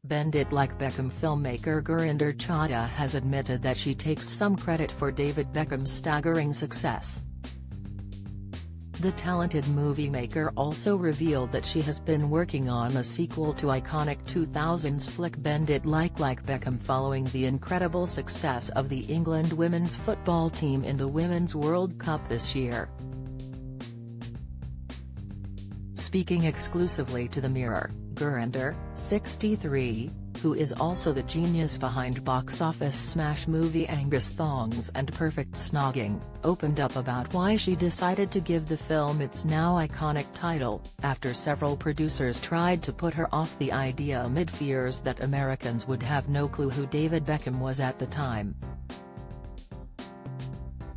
Bend It Like Beckham filmmaker Gurinder Chadha has admitted that she takes some credit for David Beckham's staggering success. The talented movie maker also revealed that she has been working on a sequel to iconic 2000s flick Bend It Like Beckham following the incredible success of the England women's football team in the Women's World Cup this year. Speaking exclusively to The Mirror, Gurinder, 63, who is also the genius behind box office smash movie Angus Thongs and Perfect Snogging, opened up about why she decided to give the film its now iconic title, after several producers tried to put her off the idea amid fears that Americans would have no clue who David Beckham was at the time.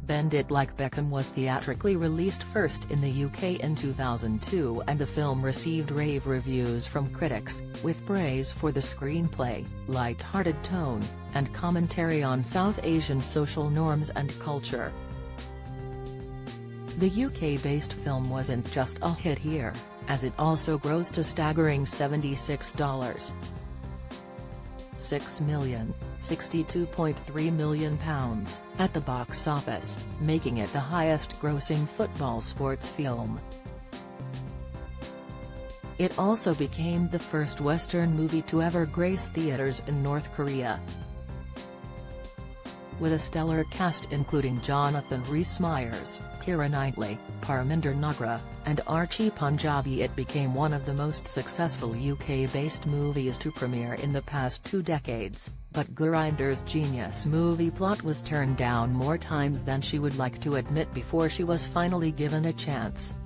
Bend It Like Beckham was theatrically released first in the UK in 2002 and the film received rave reviews from critics, with praise for the screenplay, light-hearted tone, and commentary on South Asian social norms and culture. The UK-based film wasn't just a hit here, as it also grossed a staggering $76.6 million, £62.3 million, at the box office, making it the highest-grossing football sports film. It also became the first Western movie to ever grace theaters in North Korea. With a stellar cast including Jonathan Rhys-Meyers, Keira Knightley, Parminder Nagra, and Archie Punjabi, it became one of the most successful UK-based movies to premiere in the past 2 decades, but Gurinder's genius movie plot was turned down more times than she would like to admit before she was finally given a chance.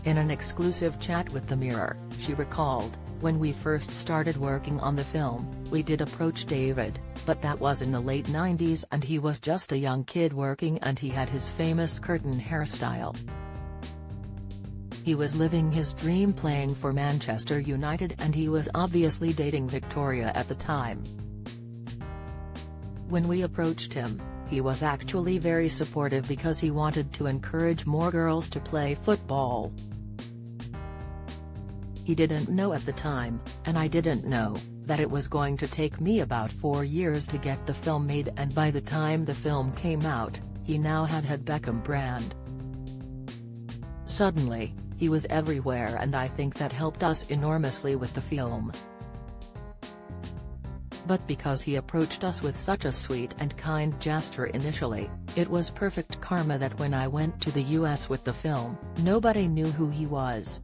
In an exclusive chat with The Mirror, she recalled, "When we first started working on the film, we did approach David, but that was in the late 90s and he was just a young kid working and he had his famous curtain hairstyle. He was living his dream playing for Manchester United and he was obviously dating Victoria at the time. When we approached him, he was actually very supportive because he wanted to encourage more girls to play football. He didn't know at the time, and I didn't know, that it was going to take me about 4 years to get the film made, and by the time the film came out, he now had Beckham brand. Suddenly, he was everywhere and I think that helped us enormously with the film. But because he approached us with such a sweet and kind gesture initially, it was perfect karma that when I went to the US with the film, nobody knew who he was.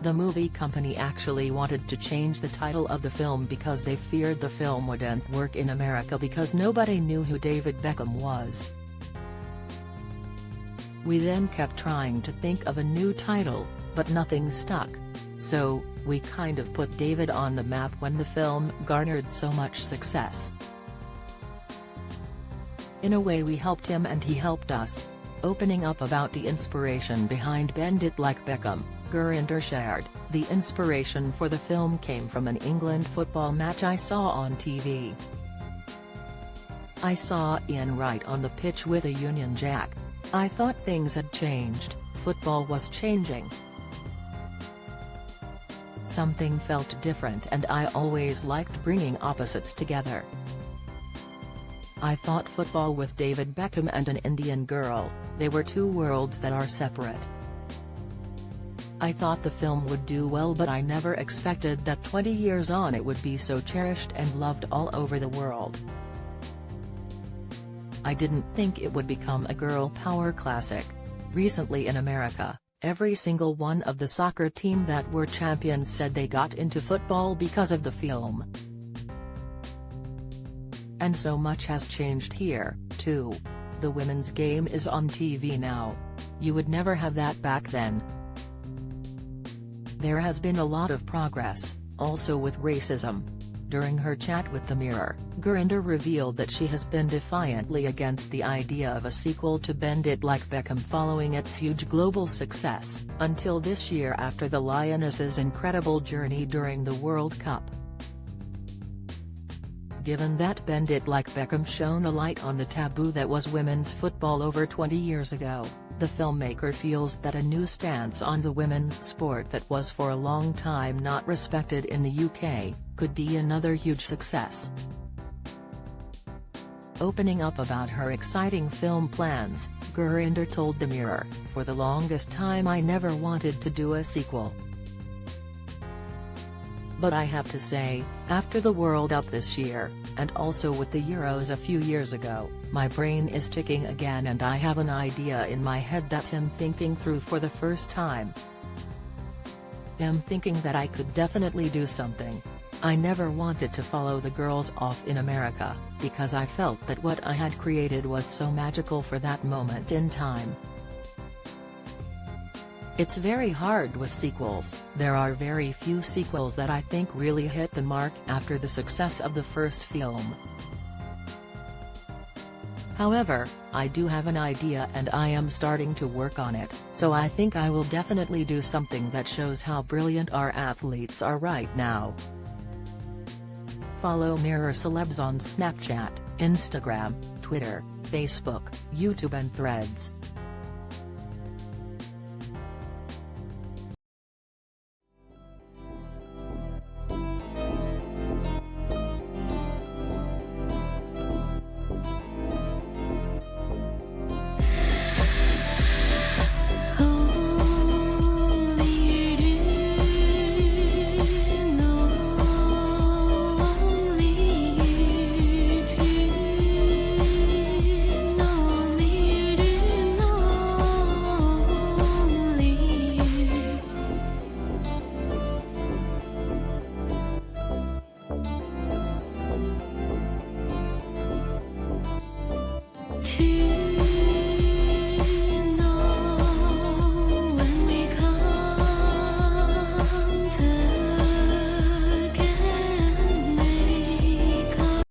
The movie company actually wanted to change the title of the film because they feared the film wouldn't work in America because nobody knew who David Beckham was. We then kept trying to think of a new title, but nothing stuck. So, we kind of put David on the map when the film garnered so much success. In a way we helped him and he helped us." Opening up about the inspiration behind Bend It Like Beckham, Gurinder shared, "The inspiration for the film came from an England football match I saw on TV. I saw Ian Wright on the pitch with a Union Jack. I thought things had changed, football was changing. Something felt different and I always liked bringing opposites together. I thought football with David Beckham and an Indian girl, they were two worlds that are separate. I thought the film would do well, but I never expected that 20 years on it would be so cherished and loved all over the world. I didn't think it would become a girl power classic. Recently in America, every single one of the soccer team that were champions said they got into football because of the film. And so much has changed here, too. The women's game is on TV now. You would never have that back then. There has been a lot of progress, also with racism." During her chat with The Mirror, Gurinder revealed that she has been defiantly against the idea of a sequel to Bend It Like Beckham following its huge global success, until this year after the Lioness's incredible journey during the World Cup. Given that Bend It Like Beckham shone a light on the taboo that was women's football over 20 years ago, The filmmaker feels that a new stance on the women's sport that was for a long time not respected in the UK, could be another huge success. Opening up about her exciting film plans, Gurinder told The Mirror, "For the longest time I never wanted to do a sequel. But I have to say, after the World Cup this year, and also with the Euros a few years ago, my brain is ticking again and I have an idea in my head that I'm thinking through for the first time. I'm thinking that I could definitely do something. I never wanted to follow the girls off in America, because I felt that what I had created was so magical for that moment in time. It's very hard with sequels. There are very few sequels that I think really hit the mark after the success of the first film. However, I do have an idea and I am starting to work on it, so I think I will definitely do something that shows how brilliant our athletes are right now." Follow Mirror Celebs on Snapchat, Instagram, Twitter, Facebook, YouTube and Threads.